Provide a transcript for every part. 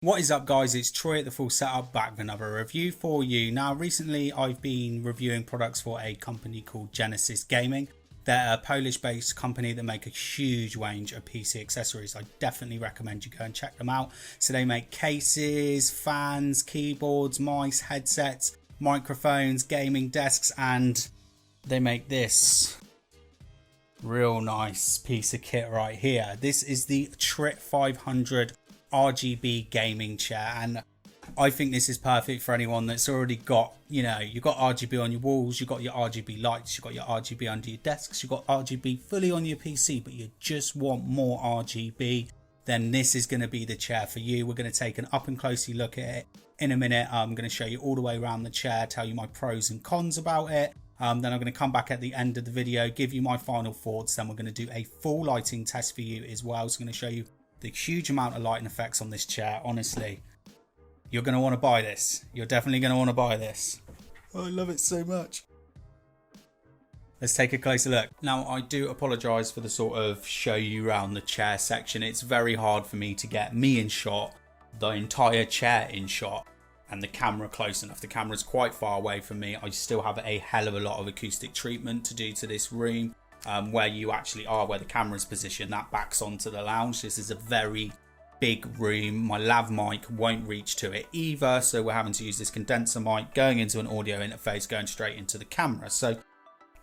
What is up, guys? It's Troy at the Full Setup, back with another review for you. Now, recently I've been reviewing products for a company called Genesis Gaming. They're a Polish based company that make a huge range of PC accessories. I definitely recommend you go and check them out. So they make cases, fans, keyboards, mice, headsets, microphones, gaming desks, and they make this real nice piece of kit right here. This is the Trit 500 RGB gaming chair, and I think this is perfect for anyone that's already got, you've got RGB on your walls, you've got your RGB lights, you've got your RGB under your desks, you've got RGB fully on your PC, but you just want more RGB. Then this is going to be the chair for you. We're going to take an up and closely look at it in a minute. I'm going to show you all the way around the chair, tell you my pros and cons about it. Then I'm going to come back at the end of the video, give you my final thoughts. Then we're going to do a full lighting test for you as well. So I'm going to show you the huge amount of lighting effects on this chair. Honestly, you're going to want to buy this. You're definitely going to want to buy this. Oh, I love it so much. Let's take a closer look. Now, I do apologise for the sort of show you around the chair section. It's very hard for me to get me in shot, the entire chair in shot, and the camera close enough. The camera's quite far away from me. I still have a hell of a lot of acoustic treatment to do to this room. Where you actually are, where the camera's positioned, that backs onto the lounge. This is a very big room. My lav mic won't reach to it either, so we're having to use this condenser mic going into an audio interface, going straight into the camera. So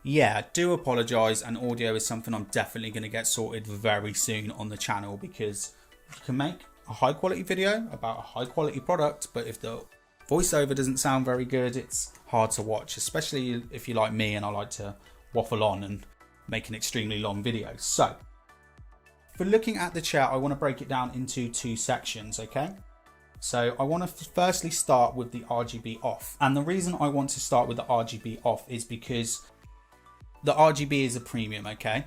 yeah, I do apologise, and audio is something I'm definitely going to get sorted very soon on the channel, because you can make a high quality video about a high quality product, but if the voiceover doesn't sound very good, it's hard to watch, especially if you're like me and I like to waffle on and make an extremely long video. So for looking at the chair, I want to break it down into two sections. Okay, so I want to firstly start with the RGB off, and the reason I want to start with the RGB off is because the RGB is a premium. Okay,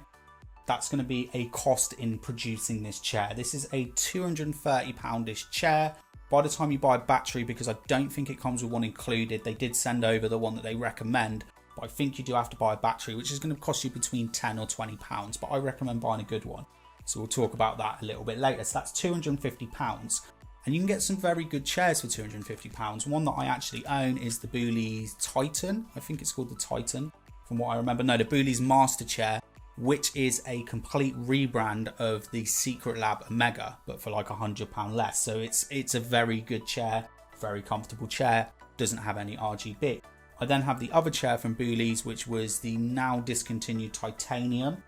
that's going to be a cost in producing this chair. This is a £230-ish chair. By the time you buy a battery, because I don't think it comes with one included, they did send over the one that they recommend, I think you do have to buy a battery, which is going to cost you between £10 or £20, but I recommend buying a good one. So we'll talk about that a little bit later. So that's £250, and you can get some very good chairs for £250. One that I actually own is the Booley's Titan. I think it's called the Titan, from what I remember. No, the Booley's Master Chair, which is a complete rebrand of the Secret Lab Omega, but for like £100 less. So it's a very good chair, very comfortable chair, doesn't have any RGB. I then have the other chair from Booley's, which was the now discontinued Titanium,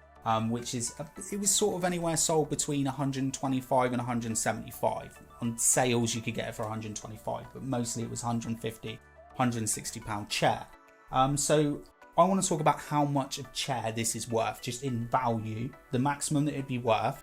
which is, it was sort of anywhere sold between 125 and 175. On sales, you could get it for 125, but mostly it was 150, 160 pound chair. So I want to talk about how much a chair this is worth, just in value, the maximum that it'd be worth,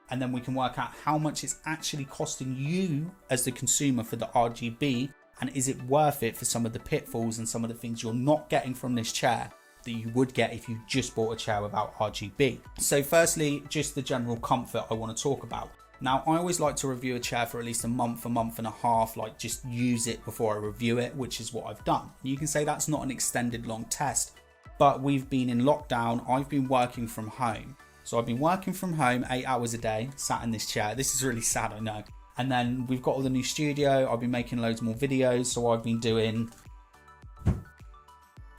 and then we can work out how much it's actually costing you as the consumer for the RGB. And is it worth it for some of the pitfalls and some of the things you're not getting from this chair that you would get if you just bought a chair without RGB? So firstly, just the general comfort I want to talk about. Now, I always like to review a chair for at least a month and a half, like just use it before I review it, which is what I've done. You can say that's not an extended long test, but we've been in lockdown. I've been working from home. So I've been working from home 8 hours a day, sat in this chair. This is really sad, I know. And then we've got all the new studio. I've been making loads more videos. So I've been doing,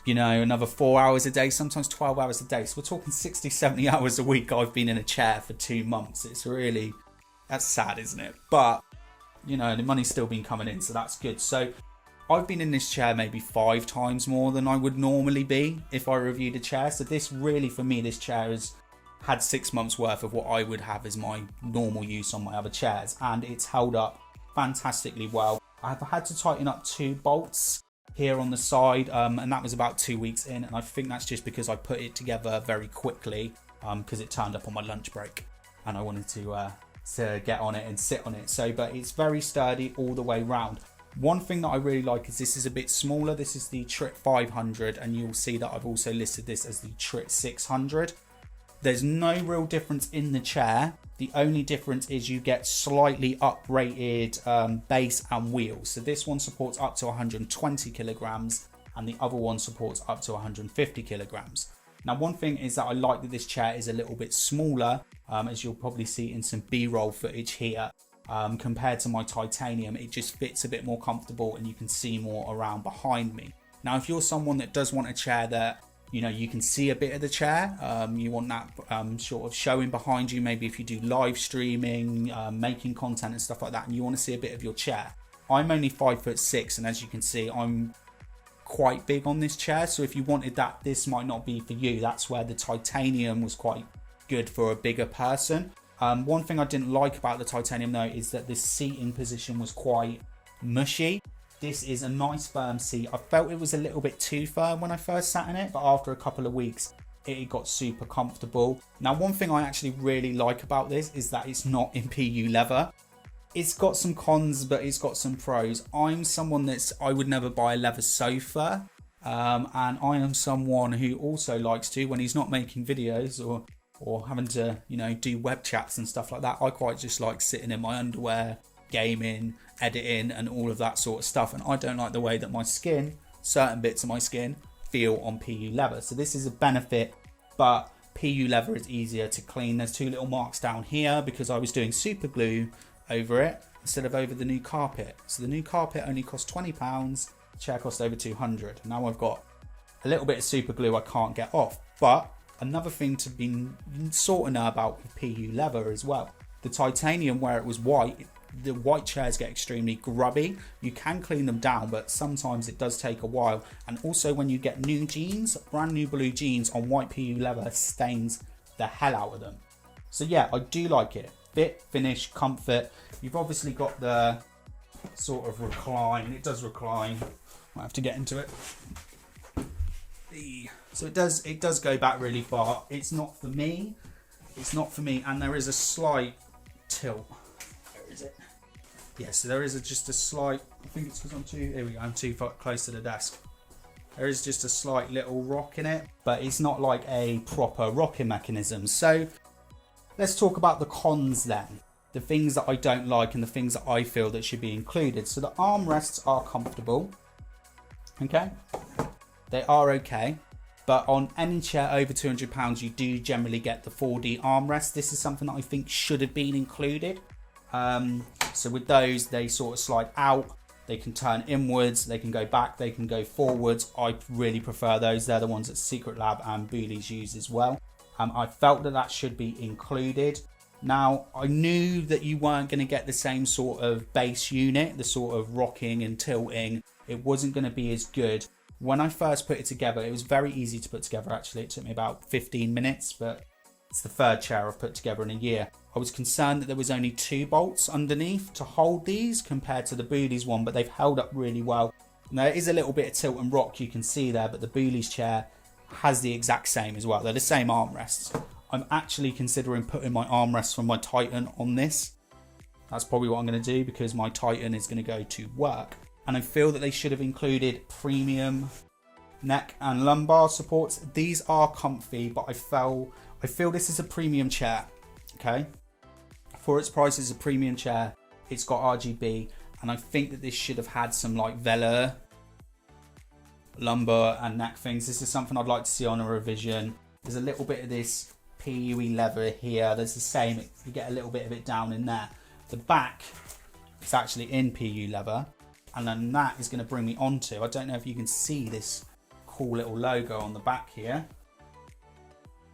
another 4 hours a day, sometimes 12 hours a day. So we're talking 60, 70 hours a week I've been in a chair for 2 months. It's really, that's sad, isn't it? But, the money's still been coming in, so that's good. So I've been in this chair maybe 5 times more than I would normally be if I reviewed a chair. So this really, for me, this chair is had 6 months worth of what I would have as my normal use on my other chairs, and it's held up fantastically well. I've had to tighten up 2 bolts here on the side, and that was about 2 weeks in, and I think that's just because I put it together very quickly, because it turned up on my lunch break and I wanted to get on it and sit on it. So, but it's very sturdy all the way round. One thing that I really like is this is a bit smaller. This is the Trit 500, and you'll see that I've also listed this as the Trit 600. There's no real difference in the chair. The only difference is you get slightly uprated base and wheels. So this one supports up to 120 kilograms and the other one supports up to 150 kilograms. Now, one thing is that I like that this chair is a little bit smaller, as you'll probably see in some B-roll footage here. compared to my titanium. It just fits a bit more comfortable and you can see more around behind me. Now, if you're someone that does want a chair that, you know, you can see a bit of the chair, you want that sort of showing behind you, maybe if you do live streaming, making content and stuff like that, and you want to see a bit of your chair. I'm only 5'6", and as you can see, I'm quite big on this chair, so if you wanted that, this might not be for you. That's where the titanium was quite good for a bigger person. One thing I didn't like about the titanium though is that the seating position was quite mushy. This is a nice firm seat. I felt it was a little bit too firm when I first sat in it, but after a couple of weeks it got super comfortable. Now, one thing I actually really like about this is that it's not in PU leather. It's got some cons, but it's got some pros. I'm someone I would never buy a leather sofa, and I am someone who also likes to, when he's not making videos or having to, you know, do web chats and stuff like that, I quite just like sitting in my underwear, gaming, editing and all of that sort of stuff, and I don't like the way that my skin, certain bits of my skin, feel on PU leather. So this is a benefit, but PU leather is easier to clean. There's two little marks down here because I was doing super glue over it instead of over the new carpet. So the new carpet only cost £20, the chair cost over 200. Now I've got a little bit of super glue I can't get off. But another thing to be sort of know about with PU leather as well, the titanium, where it was white, the white chairs get extremely grubby. You can clean them down, but sometimes it does take a while. And also when you get new jeans, brand new blue jeans on white PU leather, stains the hell out of them. So yeah, I do like it. Fit, finish, comfort. You've obviously got the sort of recline. It does recline. Might have to get into it. So it does go back really far. It's not for me. It's not for me. And there is a slight tilt. Where is it? Yeah, so there is just a slight, I think it's because I'm too close to the desk. There is just a slight little rock in it, but it's not like a proper rocking mechanism. So let's talk about the cons then. The things that I don't like and the things that I feel that should be included. So the armrests are comfortable. Okay. They are okay. But on any chair over £200, you do generally get the 4D armrest. This is something that I think should have been included. So with those, they sort of slide out. They can turn inwards. They can go back. They can go forwards. I really prefer those. They're the ones that Secret Lab and Boolies use as well. I felt that should be included. Now, I knew that you weren't going to get the same sort of base unit, the sort of rocking and tilting. It wasn't going to be as good. When I first put it together, it was very easy to put together, actually. It took me about 15 minutes, but it's the third chair I've put together in a year. I was concerned that there was only 2 bolts underneath to hold these compared to the Boolies one, but they've held up really well. Now, there is a little bit of tilt and rock you can see there, but the Boolies chair has the exact same as well. They're the same armrests. I'm actually considering putting my armrests from my Titan on this. That's probably what I'm going to do because my Titan is going to go to work. And I feel that they should have included premium neck and lumbar supports. These are comfy, but I feel this is a premium chair. Okay, for its price, it's a premium chair. It's got RGB, and I think that this should have had some like velour lumbar and neck things. This is something I'd like to see on a revision. There's a little bit of this PUE leather here. There's the same, you get a little bit of it down in there. The back is actually in PU leather, and then that is going to bring me onto, I don't know if you can see this cool little logo on the back here,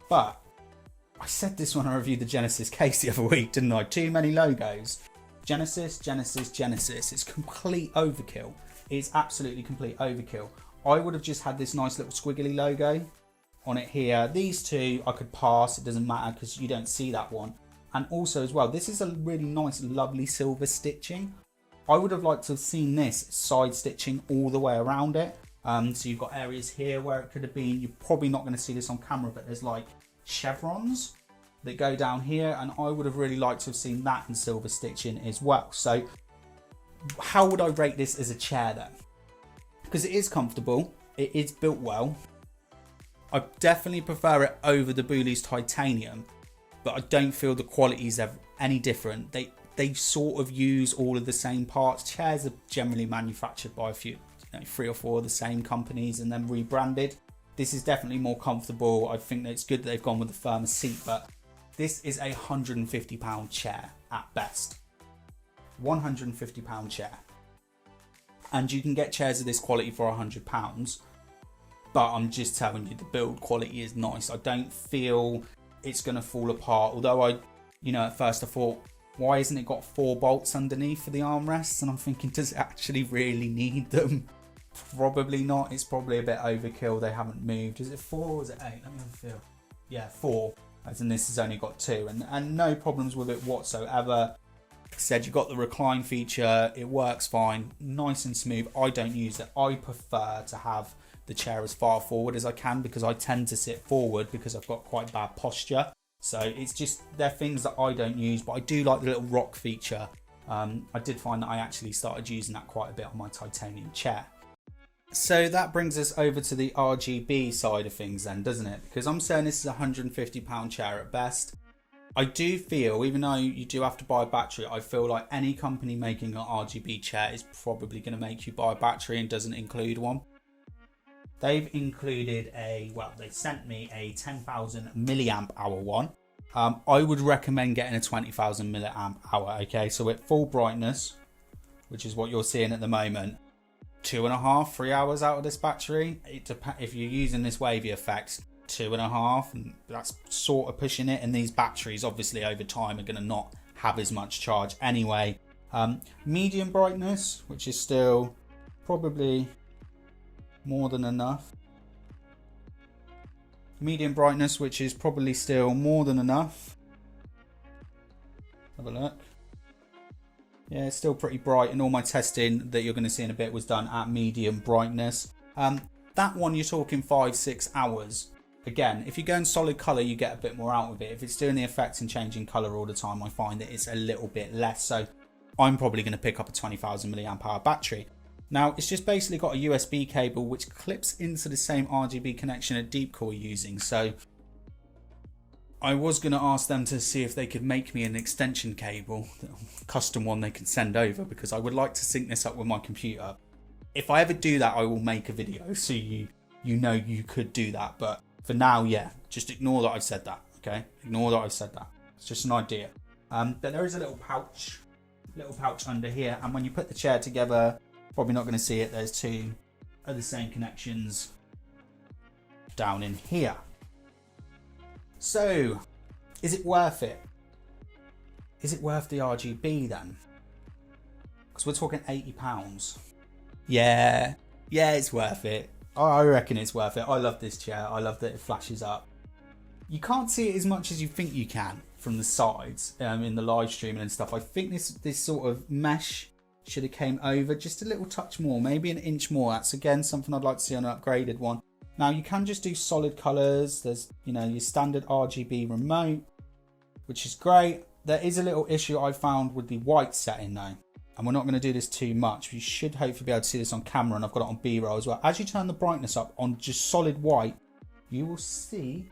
but I said this when I reviewed the Genesis case the other week, didn't I? Too many logos. Genesis, Genesis, Genesis. It's complete overkill. It's absolutely complete overkill. I would have just had this nice little squiggly logo on it here. These two I could pass, it doesn't matter because you don't see that one. And also as well, this is a really nice lovely silver stitching. I would have liked to have seen this side stitching all the way around it. So you've got areas here where it could have been, you're probably not going to see this on camera, but there's like chevrons that go down here, and I would have really liked to have seen that in silver stitching as well. So how would I rate this as a chair then? Because it is comfortable, it is built well. I definitely prefer it over the Boolies titanium, but I don't feel the quality is any different. They sort of use all of the same parts. Chairs are generally manufactured by a few, 3 or 4 of the same companies and then rebranded. This is definitely more comfortable. I think that it's good that they've gone with the firmer seat, but this is a £150 chair at best. £150 chair. And you can get chairs of this quality for £100. But I'm just telling you, the build quality is nice. I don't feel it's going to fall apart. Although at first I thought, why isn't it got 4 bolts underneath for the armrests? And I'm thinking, does it actually really need them? Probably not. It's probably a bit overkill. They haven't moved. Is it 4 or is it 8? Let me have a feel. Yeah, 4. As in this has only got 2. And no problems with it whatsoever. Like I said, you've got the recline feature. It works fine. Nice and smooth. I don't use it. I prefer to have the chair as far forward as I can because I tend to sit forward because I've got quite bad posture. So it's just, they're things that I don't use, but I do like the little rock feature. I did find that I actually started using that quite a bit on my titanium chair. So that brings us over to the RGB side of things then, doesn't it? Because I'm saying this is a £150 chair at best. I do feel, even though you do have to buy a battery, I feel like any company making an RGB chair is probably going to make you buy a battery and doesn't include one. They've included they sent me a 10,000 milliamp hour one. I would recommend getting a 20,000 milliamp hour. Okay, so at full brightness, which is what you're seeing at the moment, 2.5, 3 hours out of this battery. If you're using this wavy effect, 2.5, and that's sort of pushing it. And these batteries, obviously, over time, are going to not have as much charge anyway. Medium brightness, which is still probably more than enough. Medium brightness, which is probably still more than enough. Have a look. Yeah, it's still pretty bright, and all my testing that you're going to see in a bit was done at medium brightness. That one, you're talking 5-6 hours. Again, if you go in solid colour, you get a bit more out of it. If it's doing the effects and changing colour all the time, I find that it's a little bit less. So I'm probably going to pick up a 20,000 milliamp hour battery. Now, it's just basically got a USB cable which clips into the same RGB connection at Deepcore using. So I was going to ask them to see if they could make me an extension cable, custom one they can send over, because I would like to sync this up with my computer. If I ever do that, I will make a video so you know you could do that. But for now, yeah, just ignore that I've said that, okay? Ignore that I've said that. It's just an idea. But there is a little pouch under here, and when you put the chair together, probably not going to see it, there's 2 of the same connections down in here. So, is it worth it? Is it worth the RGB then? Because we're talking £80. Yeah, it's worth it. I reckon it's worth it. I love this chair. I love that it flashes up. You can't see it as much as you think you can from the sides in the live streaming and stuff. I think this sort of mesh should have came over just a little touch more, maybe an inch more. That's again something I'd like to see on an upgraded one. Now you can just do solid colours. There's your standard RGB remote, which is great. There is a little issue I found with the white setting though, and we're not going to do this too much. You should hopefully be able to see this on camera, and I've got it on B-roll as well. As you turn the brightness up on just solid white, you will see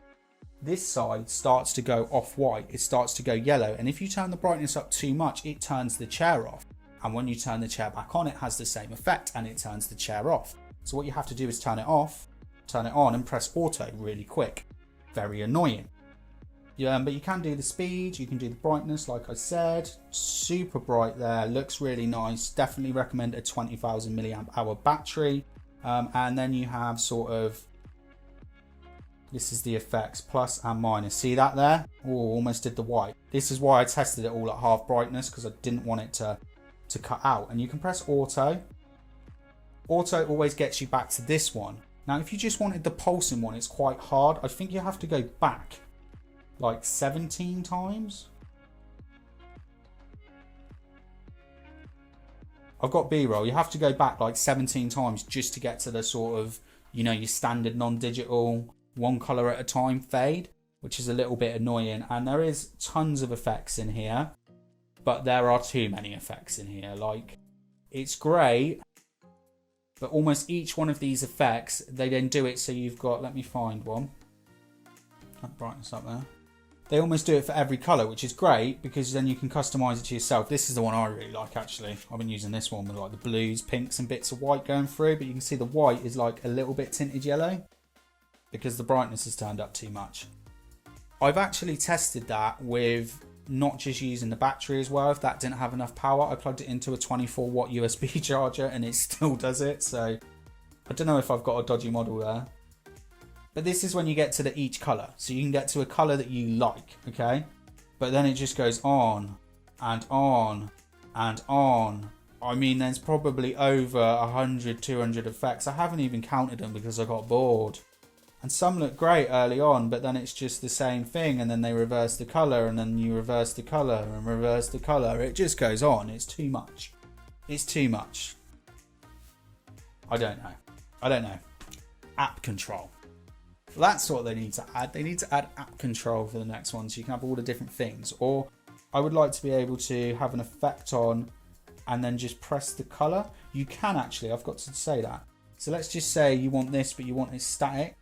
this side starts to go off white. It starts to go yellow, and if you turn the brightness up too much, it turns the chair off. And when you turn the chair back on, it has the same effect and it turns the chair off. So what you have to do is turn it off, turn it on, and press auto really quick. Very annoying. Yeah, but you can do the speed, you can do the brightness, like I said. Super bright there, looks really nice. Definitely recommend a 20,000 milliamp hour battery. And then you have sort of, this is the effects, plus and minus. See that there? Oh, almost did the white. This is why I tested it all at half brightness, because I didn't want it to cut out. And you can press auto. Auto always gets you back to this one. Now if you just wanted the pulsing one, it's quite hard. I think you have to go back like 17 times. I've got B-roll. You have to go back like 17 times just to get to the sort of, your standard non-digital 1 color at a time fade, which is a little bit annoying. And there is tons of effects in here, but there are too many effects in here. Like, it's great, but almost each one of these effects, they then do it so you've got, let me find one. That brightness up there. They almost do it for every colour, which is great because then you can customise it to yourself. This is the one I really like, actually. I've been using this one with like the blues, pinks and bits of white going through, but you can see the white is like a little bit tinted yellow because the brightness has turned up too much. I've actually tested that with not just using the battery as well. If that didn't have enough power, I plugged it into a 24 watt USB charger and it still does it. So I don't know if I've got a dodgy model there. But this is when you get to the each color. So you can get to a color that you like, okay? But then it just goes on and on and on. I mean, there's probably over 100, 200 effects. I haven't even counted them because I got bored. And some look great early on, but then it's just the same thing. And then they reverse the color, and then you reverse the color and reverse the color. It just goes on. It's too much. It's too much. I don't know. App control. That's what they need to add. They need to add app control for the next one, so you can have all the different things. Or I would like to be able to have an effect on and then just press the color. You can actually, I've got to say that. So let's just say you want this, but you want it static.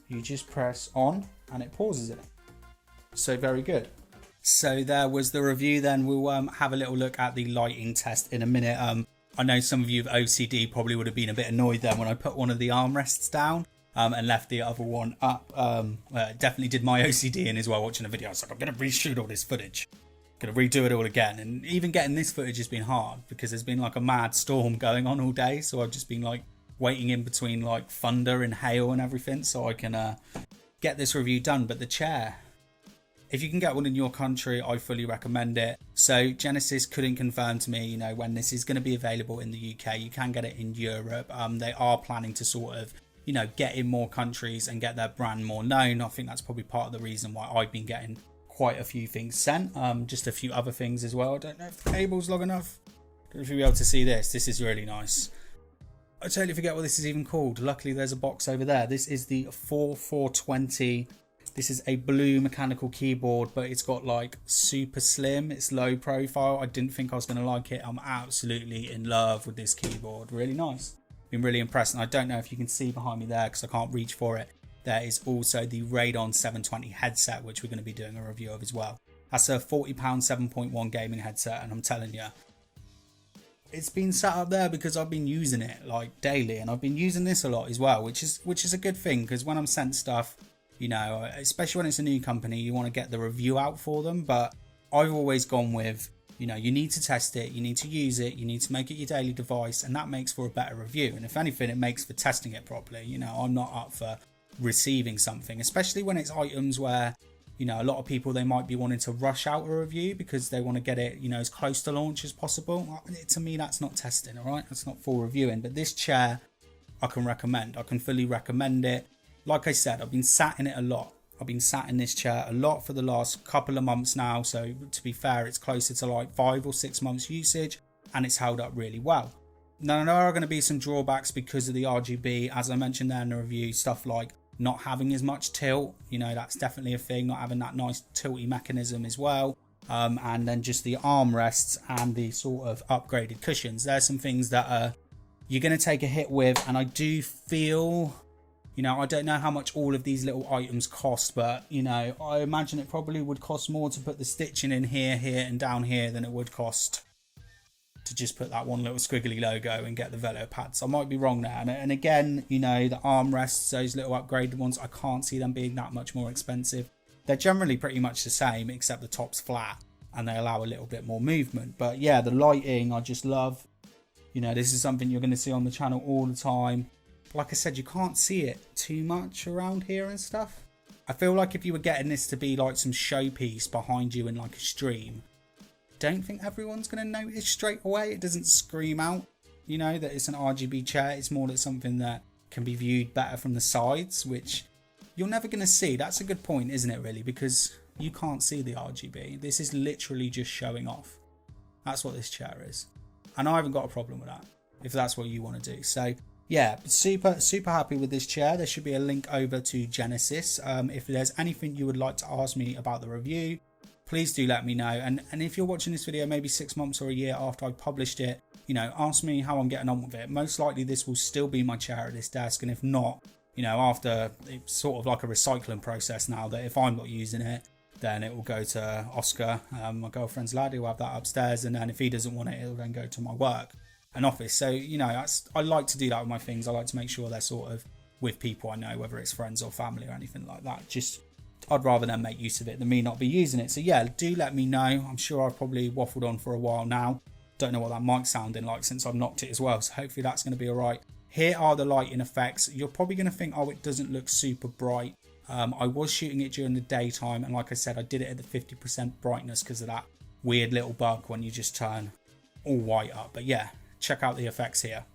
You just press on and it pauses it. So very good. So there was the review then. We'll have a little look at the lighting test in a minute. I know some of you with OCD probably would have been a bit annoyed then when I put one of the armrests down and left the other one up. Definitely did my OCD in as well watching the video. I was like, I'm going to reshoot all this footage. Going to redo it all again. And even getting this footage has been hard because there's been like a mad storm going on all day. So I've just been like waiting in between like thunder and hail and everything so I can get this review done. But the chair, if you can get one in your country, I fully recommend it. So Genesis couldn't confirm to me, you know, when this is going to be available in the UK. You can get it in Europe. They are planning to sort of, you know, get in more countries and get their brand more known. I think that's probably part of the reason why I've been getting quite a few things sent. Just a few other things as well. I don't know if the cable's long enough. I don't know if you'll be able to see this. This is really nice. I totally forget what this is even called. Luckily there's a box over there. This is the 4420. This is a blue mechanical keyboard, but it's got like super slim. It's low profile. I didn't think I was going to like it. I'm absolutely in love with this keyboard. Really nice. Been really impressed. And I don't know if you can see behind me there because I can't reach for it. There is also the Radeon 720 headset, which we're going to be doing a review of as well. That's a £40 7.1 gaming headset, and I'm telling you, it's been sat up there because I've been using it like daily, and I've been using this a lot as well, which is a good thing because when I'm sent stuff, you know, especially when it's a new company, you want to get the review out for them. But I've always gone with, you know, you need to test it, you need to use it, you need to make it your daily device, and that makes for a better review. And if anything, it makes for testing it properly. You know, I'm not up for receiving something, especially when it's items where, you know, a lot of people, they might be wanting to rush out a review because they want to get it, you know, as close to launch as possible. To me, that's not testing, all right? That's not full reviewing. But this chair, I can recommend. I can fully recommend it. Like I said, I've been sat in it a lot. I've been sat in this chair a lot for the last couple of months now. So to be fair, it's closer to like 5 or 6 months usage, and it's held up really well. Now, there are going to be some drawbacks because of the RGB, as I mentioned there in the review, stuff like not having as much tilt, you know, that's definitely a thing, not having that nice tilty mechanism as well. And then just the armrests and the sort of upgraded cushions. There's some things that you're going to take a hit with, and I do feel, you know, I don't know how much all of these little items cost, but, you know, I imagine it probably would cost more to put the stitching in here, and down here than it would cost to just put that one little squiggly logo and get the velo pads. I might be wrong there. And again, you know, the armrests, those little upgraded ones, I can't see them being that much more expensive. They're generally pretty much the same, except the top's flat and they allow a little bit more movement. But yeah, the lighting, I just love. You know, this is something you're going to see on the channel all the time. Like I said, you can't see it too much around here and stuff. I feel like if you were getting this to be like some showpiece behind you in like a stream, don't think everyone's going to notice straight away. It doesn't scream out, you know, that it's an RGB chair. It's more that something that can be viewed better from the sides, which you're never going to see. That's a good point, isn't it, really? Because you can't see the RGB. This is literally just showing off. That's what this chair is. And I haven't got a problem with that, if that's what you want to do. So yeah, super happy with this chair. There should be a link over to Genesis. If there's anything you would like to ask me about the review, please do let me know. And if you're watching this video maybe 6 months or a year after I published it, you know, ask me how I'm getting on with it. Most likely this will still be my chair at this desk. And if not, you know, after, it's sort of like a recycling process now, that if I'm not using it, then it will go to Oscar, my girlfriend's lad, who will have that upstairs. And then if he doesn't want it, it'll then go to my work and office. So, you know, I like to do that with my things. I like to make sure they're sort of with people I know, whether it's friends or family or anything like that. Just I'd rather them make use of it than me not be using it. So yeah, do let me know. I'm sure I've probably waffled on for a while now. Don't know what that mic's sounding like since I've knocked it as well. So hopefully that's going to be all right. Here are the lighting effects. You're probably going to think, oh, it doesn't look super bright. I was shooting it during the daytime. And like I said, I did it at the 50% brightness because of that weird little bug when you just turn all white up. But yeah, check out the effects here.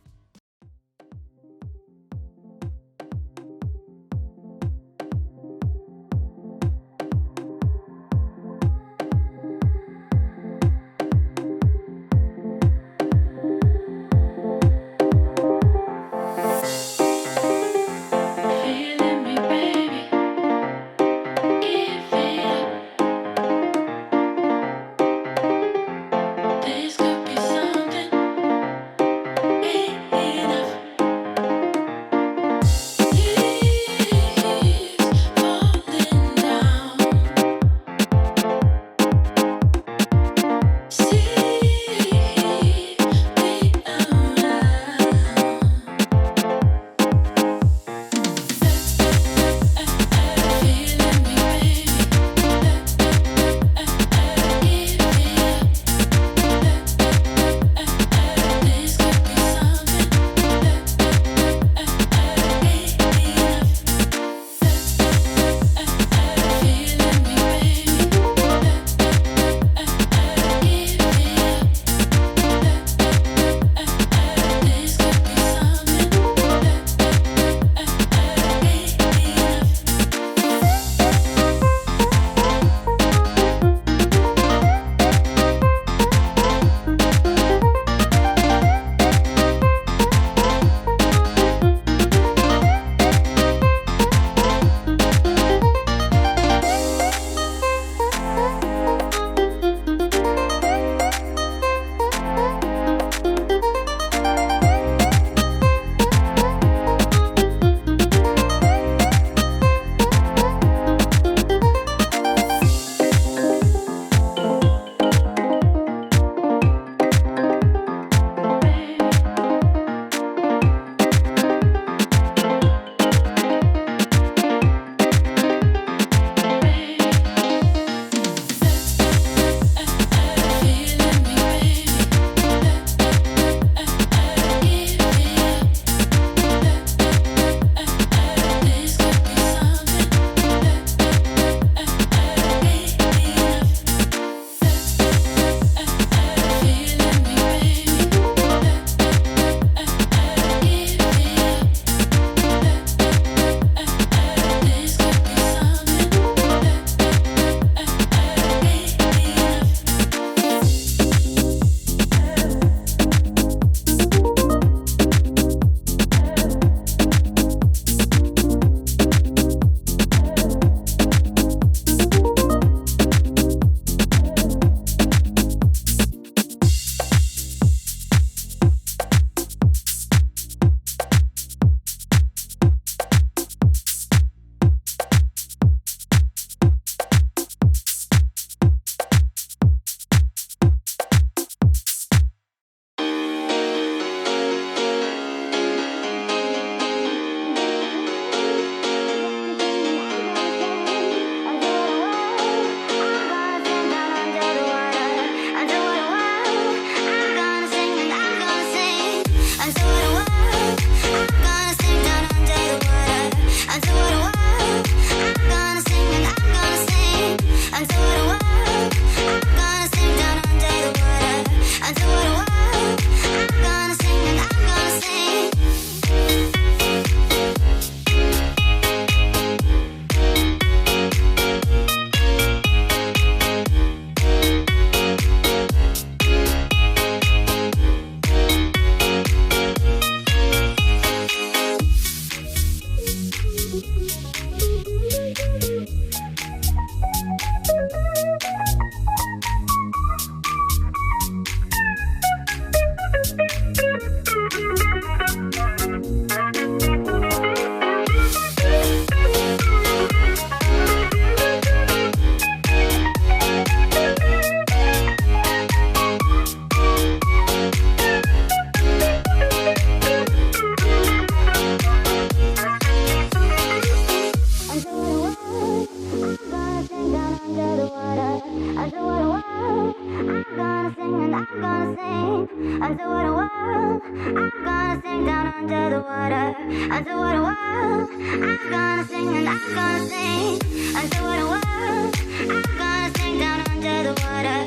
I'm gonna sing down under the water, underwater world. I'm gonna sing and I'm gonna sing, underwater world. I'm gonna sing down under the water,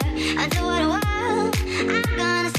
underwater world. I'm gonna